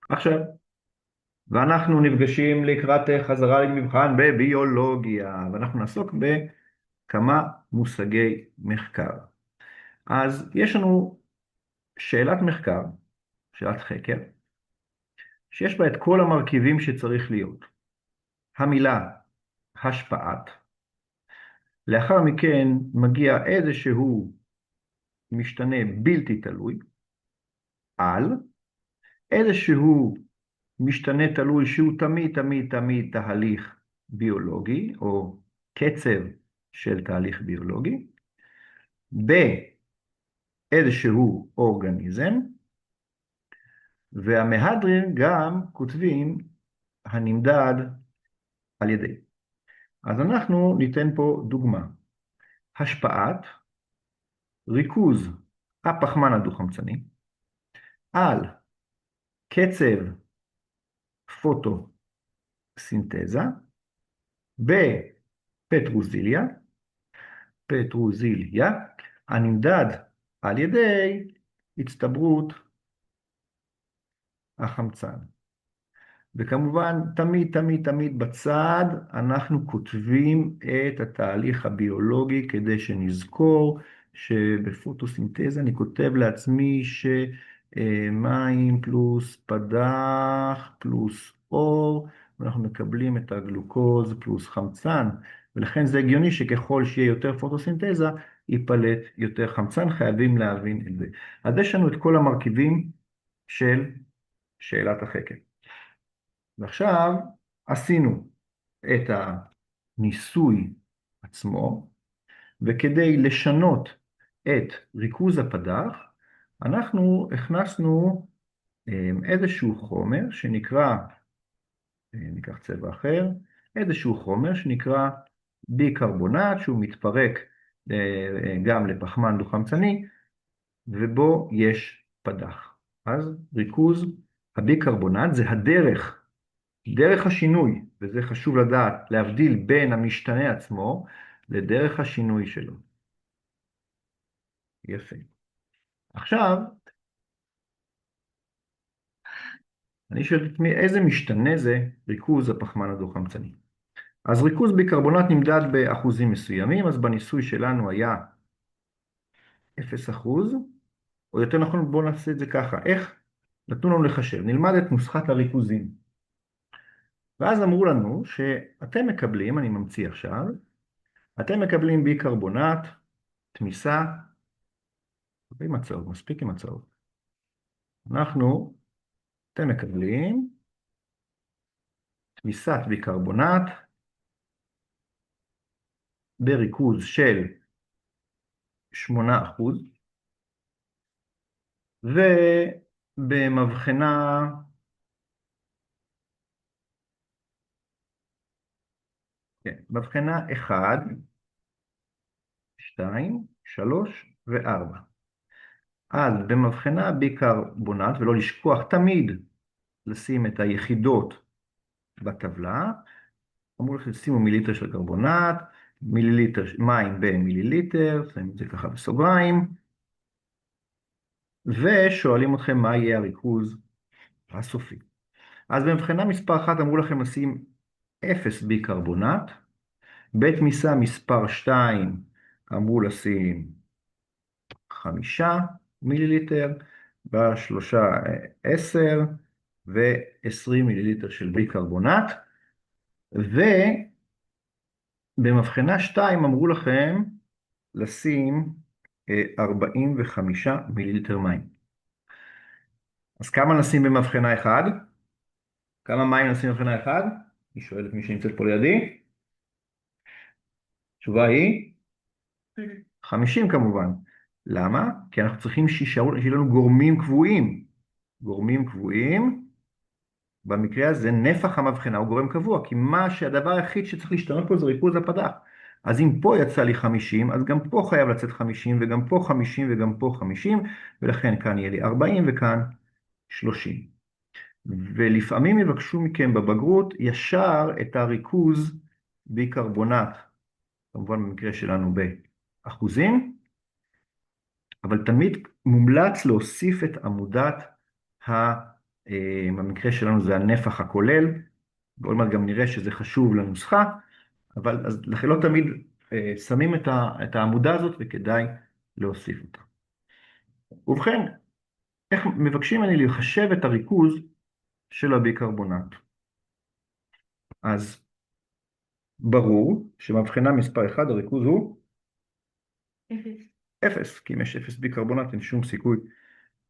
עכשיו, ואנחנו נפגשים לקראת חזרה למבחן בביולוגיה, ואנחנו נעסוק בכמה מושגי מחקר. אז יש לנו שאלת מחקר, שאלת חקר, שיש בה את כל המרכיבים שצריך להיות. המילה השפעת, לאחר מכן מגיע איזשהו משתנה בלתי תלוי, על, איזשהו משתנה תלוי שהוא תמיד תמיד תמיד תהליך ביולוגי, או קצב של תהליך ביולוגי, באיזשהו אורגניזם, והמהדרין גם כותבים הנמדד על ידי. אז אנחנו ניתן פה דוגמה. השפעת ריכוז הפחמן הדו-חמצני על קצב פוטוסינתזה בפטרוזיליה, פטרוזיליה, הנמדד על ידי הצטברות החמצן. וכמובן, תמיד, תמיד, תמיד בצד אנחנו כותבים את התהליך הביולוגי כדי שנזכור שבפוטוסינתזה אני כותב לעצמי שמים פלוס פדח פלוס אור, ואנחנו מקבלים את הגלוקוז פלוס חמצן, ולכן זה הגיוני שככל שיהיה יותר פוטוסינתזה, ייפלט יותר חמצן, חייבים להבין את זה. אז יש לנו את כל המרכיבים של שאלת החקר. ועכשיו עשינו את הניסוי עצמו, וכדי לשנות את ריכוז הפדח, אנחנו הכנסנו איזשהו חומר שנקרא, ניקח צבע אחר, איזשהו חומר שנקרא ביקרבונט, שהוא מתפרק גם לפחמן דו-חמצני, ובו יש פדח. אז ריכוז הביקרבונט זה דרך השינוי, וזה חשוב לדעת, להבדיל בין המשתנה עצמו לדרך השינוי שלו. יפה. עכשיו, אני שואל את עצמי, איזה משתנה זה ריכוז הפחמן הדו-חמצני? אז ריכוז ביקרבונט נמדד באחוזים מסוימים, אז בניסוי שלנו היה 0%, או יותר נכון בואו נעשה את זה ככה, איך נתנו לנו לחשב? נלמד את נוסחת הריכוזים. ואז אמרו לנו שאתם מקבלים, אני ממציא עכשיו, אתם מקבלים ביקרבונט, תמיסה, עם הצהוב, מספיק עם הצהוב. אתם מקבלים תמיסת ביקרבונט בריכוז של 8%, ובמבחנה מבחנה 1, 2, 3 ו-4. אז במבחנה ביקרבונט, ולא לשכוח תמיד לשים את היחידות בטבלה, אמרו לכם שימו מיליליטר של קרבונט, מיליליטר מים במיליליטר, שמים את זה ככה בסוגריים, ושואלים אתכם מה יהיה הריכוז הסופי. אז במבחנה מספר 1 אמרו לכם לשים 0 ביקרבונט, בתמיסה מספר 2 אמרו לשים 5 מיליליטר, בשלושה 10 ו-20 מיליליטר של ביקרבונט, ובמבחנה 2 אמרו לכם לשים 45 מיליליטר מים. אז כמה נשים במבחנה 1? כמה מים נשים במבחנה 1? אני שואל את מי שנמצאת פה לידי. התשובה היא 50 כמובן. למה? כי אנחנו צריכים שיהיו לנו גורמים קבועים. גורמים קבועים, במקרה הזה נפח המבחנה הוא גורם קבוע, כי הדבר היחיד שצריך להשתנות פה זה ריכוז הפדח. אז אם פה יצא לי 50, אז גם פה חייב לצאת 50, וגם פה 50, וגם פה 50, ולכן כאן יהיה לי 40, וכאן 30. ולפעמים יבקשו מכם בבגרות ישר את הריכוז ביקרבונט, כמובן במקרה שלנו באחוזים, אבל תמיד מומלץ להוסיף את עמודת במקרה שלנו זה הנפח הכולל, ועוד מעט גם נראה שזה חשוב לנוסחה, אבל אז לכן לא תמיד שמים את העמודה הזאת וכדאי להוסיף אותה. ובכן, איך מבקשים ממני לחשב את הריכוז של הביקרבונט? אז ברור שמבחנה מספר 1 הריכוז הוא 0, כי אם יש 0 ביקרבונט אין שום סיכוי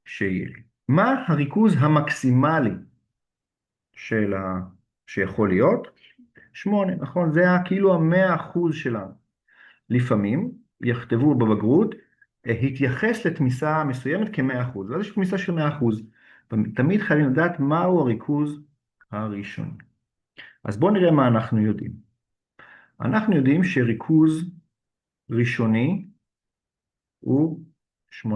שיהיה לי. מה הריכוז המקסימלי שיכול להיות? 8, נכון? זה כאילו ה100% שלנו. לפעמים יכתבו בבגרות, התייחס לתמיסה מסוימת כ100%, ואז יש תמיסה של 100%. תמיד חייבים לדעת מהו הריכוז הראשון. אז בואו נראה מה אנחנו יודעים. אנחנו יודעים שריכוז ראשוני הוא 8%.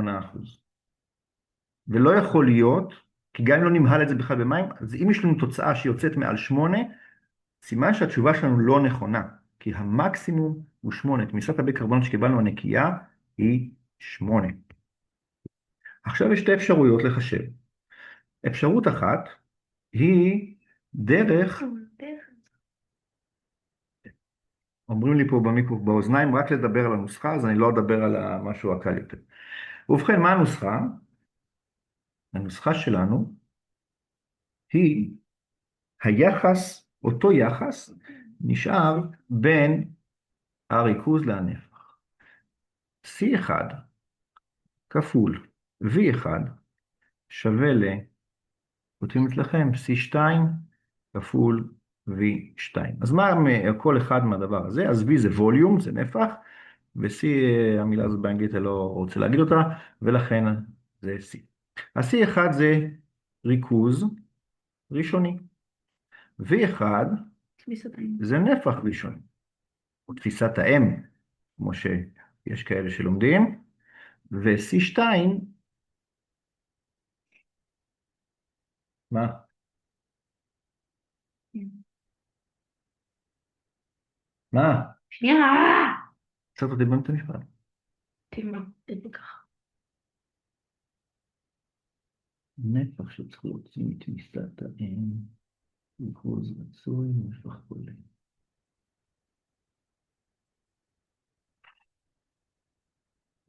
ולא יכול להיות, כי גם אם לא נמהל את זה בכלל במים, אז אם יש לנו תוצאה שיוצאת מעל 8, סימן שהתשובה שלנו לא נכונה, כי המקסימום הוא 8. תמיסת הביקרבונט שקיבלנו הנקייה היא 8. עכשיו יש שתי אפשרויות לחשב. אפשרות אחת היא דרך, אומרים לי פה באוזניים רק לדבר על הנוסחה, אז אני לא אדבר על משהו הקל יותר. ובכן, מה הנוסחה? הנוסחה שלנו היא היחס, אותו יחס נשאר בין הריכוז לנפח. C1 כפול V1 שווה כותבים אצלכם C2 כפול V2. אז מה כל אחד מהדבר הזה? אז V זה ווליום, זה נפח, ו-C, המילה הזאת באנגלית אני לא רוצה להגיד אותה, ולכן זה C. ה-C1 זה ריכוז ראשוני. V1 זה נפח ראשוני, או תפיסת האם, כמו שיש כאלה שלומדים, ו-C2, מה? מה? שנייה. קצת אותי באמצע המשפט. ככה. נפח שצריך להוציא מתפיסת האם, ריכוז רצוי, נפח כולל.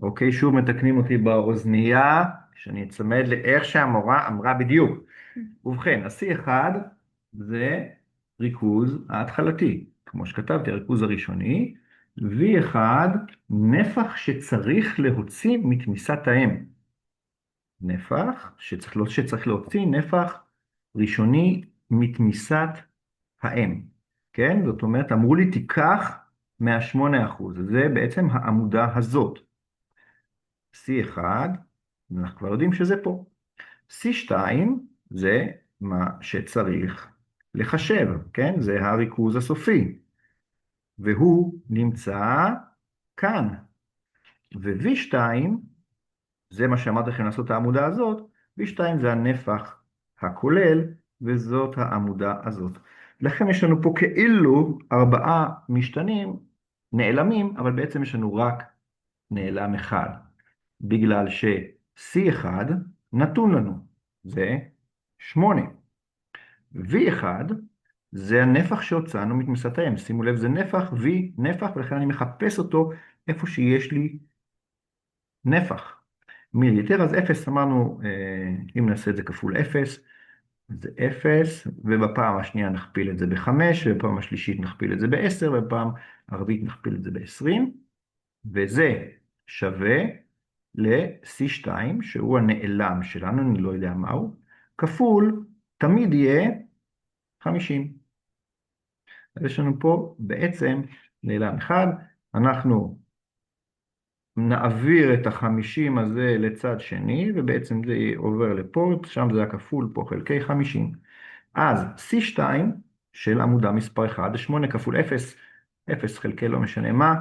אוקיי, שוב מתקנים אותי באוזנייה, שאני אצמד לאיך שהמורה אמרה בדיוק. ובכן, ה-C1 זה ריכוז ההתחלתי, כמו שכתבתי, הריכוז הראשוני, V1 נפח שצריך להוציא מתמיסת האם. נפח שצריך להוציא נפח ראשוני מתמיסת האם. כן? זאת אומרת, אמרו לי תיקח מה-8%, זה בעצם העמודה הזאת. C1, אנחנו כבר יודעים שזה פה. C2 זה מה שצריך לחשב, כן? זה הריכוז הסופי. והוא נמצא כאן. ו-V2, זה מה שאמרתי לכם לעשות את העמודה הזאת, V2 זה הנפח הכולל, וזאת העמודה הזאת. לכן יש לנו פה כאילו 4 משתנים נעלמים, אבל בעצם יש לנו רק נעלם אחד. בגלל ש-C1 נתון לנו, זה 8. V1 זה הנפח שהוצאנו מתמיסת האם. שימו לב, זה נפח, V נפח, ולכן אני מחפש אותו איפה שיש לי נפח. מיליליטר, אז 0 אמרנו, אם נעשה את זה כפול 0, זה 0, ובפעם השנייה נכפיל את זה ב-5, ובפעם השלישית נכפיל את זה ב-10, ובפעם הרביעית נכפיל את זה ב-20, וזה שווה ל-C2, שהוא הנעלם שלנו, אני לא יודע מהו, כפול, תמיד יהיה 50. אז יש לנו פה בעצם נעלם אחד, אנחנו נעביר את ה-50 הזה לצד שני, ובעצם זה עובר לפה, שם זה הכפול פה חלקי 50. אז C2 של עמודה מספר 1, 8 כפול 0, 0 חלקי לא משנה מה,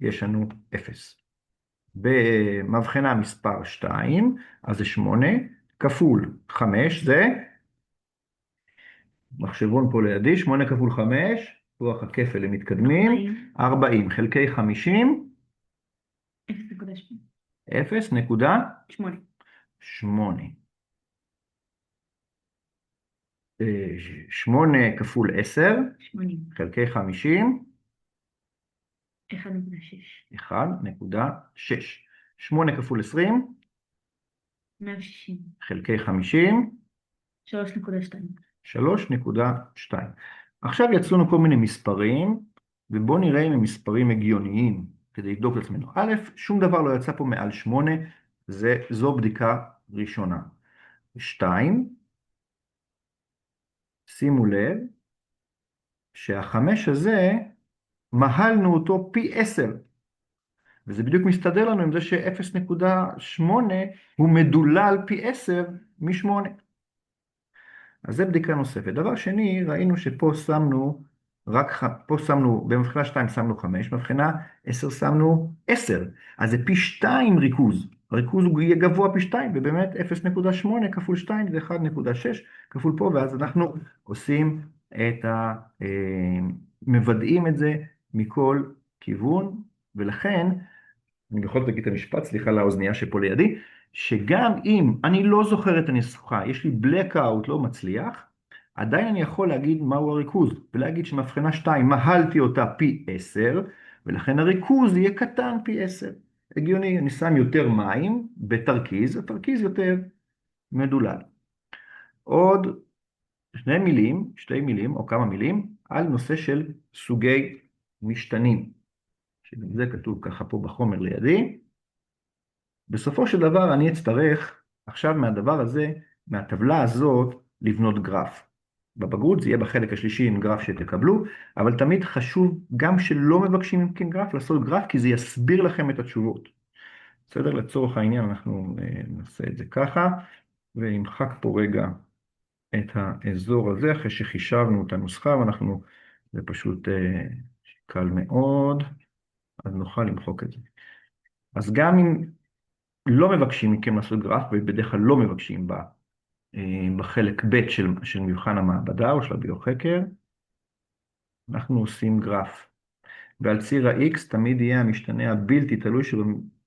יש לנו 0. במבחנה מספר 2, אז זה 8, כפול 5, זה, מחשבון פה לידי, 8 כפול 5, לוח הכפל למתקדמים, 40 חלקי 50, 0.8. 8 כפול 10 80. חלקי 50, 1.6. 1.6. 8 כפול 20 160. חלקי 50, 3.2. 3.2. עכשיו יצאו לנו כל מיני מספרים, ובואו נראה אם הם מספרים הגיוניים, כדי לבדוק את עצמנו. א', שום דבר לא יצא פה מעל 8, זו בדיקה ראשונה. 2, שימו לב שהחמש הזה, מהלנו אותו פי 10, וזה בדיוק מסתדר לנו עם זה ש-0.8 הוא מדולל פי 10 מ-8. אז זה בדיקה נוספת. דבר שני, ראינו שפה שמנו, פה שמנו, במבחנה 2 שמנו 5, במבחנה 10 שמנו 10. אז זה פי 2 ריכוז. הריכוז הוא יהיה גבוה פי 2, ובאמת 0.8 כפול 2 זה 1.6 כפול פה, ואז אנחנו עושים את מבדעים את זה מכל כיוון, ולכן, אני בכל זאת אגיד את המשפט, סליחה לאוזנייה שפה לידי, שגם אם אני לא זוכר את הניסחה, יש לי blackout לא מצליח, עדיין אני יכול להגיד מהו הריכוז, ולהגיד שמבחנה 2 מהלתי אותה פי 10, ולכן הריכוז יהיה קטן פי 10. הגיוני, אני שם יותר מים בתרכיז, התרכיז יותר מדולל. עוד שתי מילים או כמה מילים על נושא של סוגי משתנים. שזה כתוב ככה פה בחומר לידי. בסופו של דבר אני אצטרך עכשיו מהדבר הזה, מהטבלה הזאת, לבנות גרף. בבגרות זה יהיה בחלק השלישי עם גרף שתקבלו, אבל תמיד חשוב גם שלא מבקשים מכם גרף, לעשות גרף, כי זה יסביר לכם את התשובות. בסדר? לצורך העניין אנחנו נעשה את זה ככה, ונמחק פה רגע את האזור הזה, אחרי שחישבנו את הנוסחה, ואנחנו, זה פשוט קל מאוד, אז נוכל למחוק את זה. אז גם אם לא מבקשים מכם לעשות גרף, ובדרך כלל לא מבקשים בחלק ב' של מבחן המעבדה או של הביו-חקר, אנחנו עושים גרף. ועל ציר ה-X תמיד יהיה המשתנה הבלתי תלוי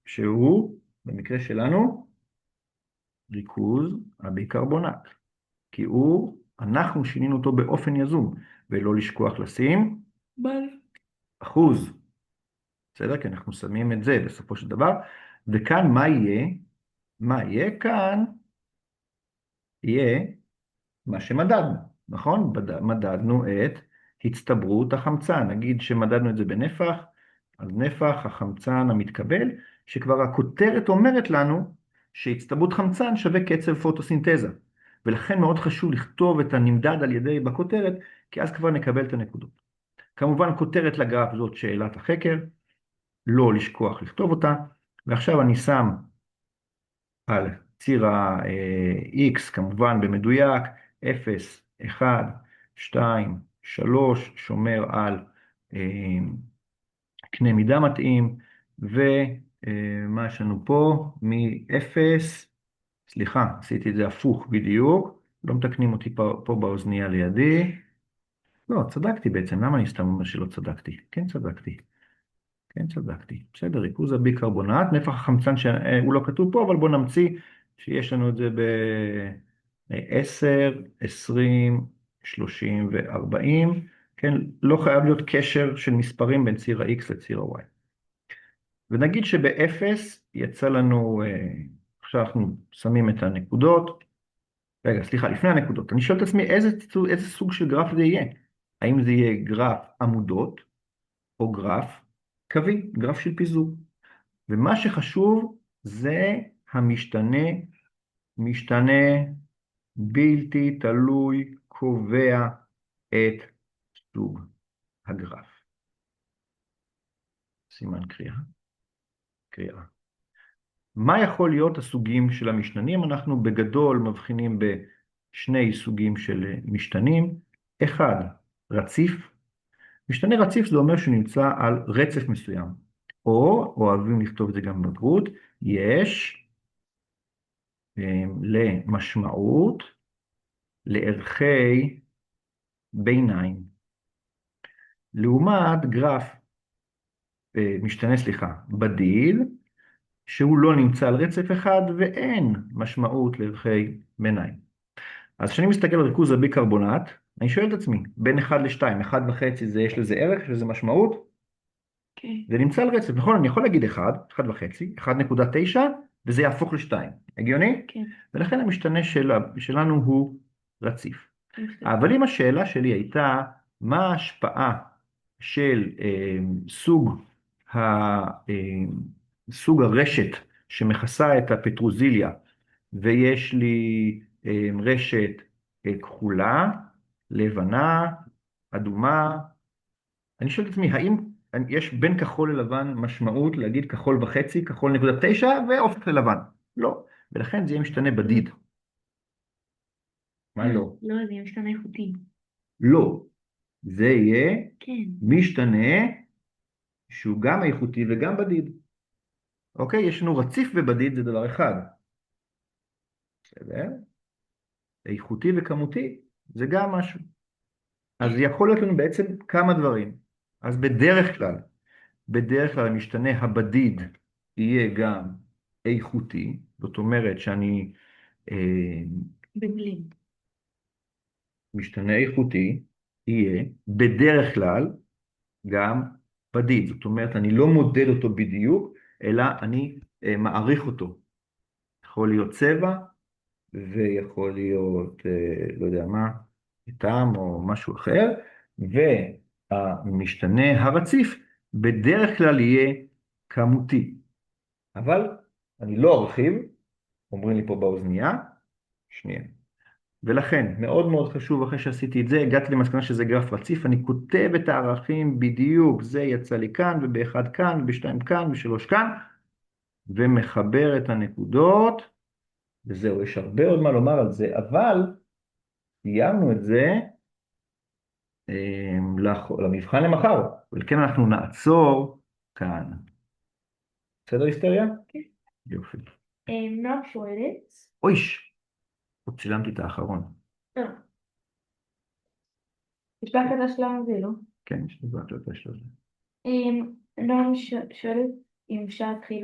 שהוא, במקרה שלנו, ריכוז הביקרבונט. כי אנחנו שינינו אותו באופן יזום, ולא לשכוח לשים אחוז. בסדר? כי אנחנו שמים את זה בסופו של דבר. וכאן מה יהיה? מה יהיה כאן? יהיה מה שמדדנו, נכון? מדדנו את הצטברות החמצן. נגיד שמדדנו את זה בנפח, אז נפח החמצן המתקבל, שכבר הכותרת אומרת לנו שהצטברות חמצן שווה קצב פוטוסינתזה. ולכן מאוד חשוב לכתוב את הנמדד על ידי בכותרת, כי אז כבר נקבל את הנקודות. כמובן כותרת לגרף זאת שאלת החקר, לא לשכוח לכתוב אותה, ועכשיו אני שם על ציר ה-X כמובן במדויק, 0, 1, 2, 3, שומר על קנה מידה מתאים, ומה יש לנו פה? מ-0, סליחה, עשיתי את זה הפוך בדיוק, לא מתקנים אותי פה באוזנייה לידי, לא, צדקתי בעצם, למה אני סתם אומר שלא צדקתי? כן צדקתי. כן, צדקתי. בסדר, ריכוז הביקרבונט, נפח החמצן שהוא לא כתוב פה, אבל בואו נמציא שיש לנו את זה ב-10, 20, 30 ו-40. כן, לא חייב להיות קשר של מספרים בין ציר ה-X לציר ה-Y. ונגיד שב-0 יצא לנו, עכשיו אנחנו שמים את הנקודות. רגע, סליחה, לפני הנקודות. אני שואל את עצמי איזה סוג של גרף זה יהיה. האם זה יהיה גרף עמודות או גרף קווי, גרף של פיזור. ומה שחשוב זה משתנה בלתי תלוי קובע את סוג הגרף. סימן קריאה. מה יכול להיות הסוגים של המשתנים? אנחנו בגדול מבחינים בשני סוגים של משתנים. אחד, רציף. משתנה רציף זה אומר שהוא נמצא על רצף מסוים. או, אוהבים לכתוב את זה גם בבגרות, יש למשמעות לערכי ביניים. לעומת גרף, בדיד, שהוא לא נמצא על רצף אחד ואין משמעות לערכי ביניים. אז כשאני מסתכל על ריכוז הביקרבונט, אני שואל את עצמי, בין 1 ל-2, 1.5 זה, יש לזה ערך, יש לזה משמעות? כן. זה נמצא על רצף, נכון? אני יכול להגיד 1, 1.5, 1.9, וזה יהפוך ל-2. הגיוני? כן. ולכן המשתנה שלנו הוא רציף. משתנה. אבל אם השאלה שלי הייתה, מה ההשפעה של ה, סוג הרשת שמכסה את הפטרוזיליה, ויש לי רשת כחולה, לבנה, אדומה, אני שואל את עצמי, האם יש בין כחול ללבן משמעות להגיד כחול וחצי, כחול נקודה 9 ואופק ללבן? לא. ולכן זה יהיה משתנה בדיד. מה לא? לא, זה משתנה איכותי. לא. זה יהיה כן. משתנה שהוא גם איכותי וגם בדיד. אוקיי? יש לנו רציף ובדיד, זה דבר אחד. בסדר? איכותי וכמותי זה גם משהו. אז יכול להיות לנו בעצם כמה דברים. אז בדרך כלל המשתנה הבדיד יהיה גם איכותי, זאת אומרת שאני במילים. משתנה איכותי יהיה בדרך כלל גם בדיד, זאת אומרת אני לא מודד אותו בדיוק, אלא אני מעריך אותו. יכול להיות צבע ויכול להיות, לא יודע מה, טעם או משהו אחר, והמשתנה הרציף בדרך כלל יהיה כמותי. אבל אני לא ארחיב, אומרים לי פה באוזנייה, שנייה. ולכן, מאוד מאוד חשוב, אחרי שעשיתי את זה, הגעתי למסקנה שזה גרף רציף, אני כותב את הערכים בדיוק, זה יצא לי כאן, ובאחד כאן, ובשתיים כאן, בשלוש כאן, ומחבר את הנקודות, וזהו, יש הרבה עוד מה לומר על זה, אבל סיימנו את זה למבחן למחר, ולכן אנחנו נעצור כאן. בסדר, היסטריה? כן. יופי. נועה שואלת. אויש, עוד צילמתי את האחרון. לא. תשלח את השלב הזה, לא? כן, יש לי בעיה, לא יודע. נועה שואלת אם אפשר להתחיל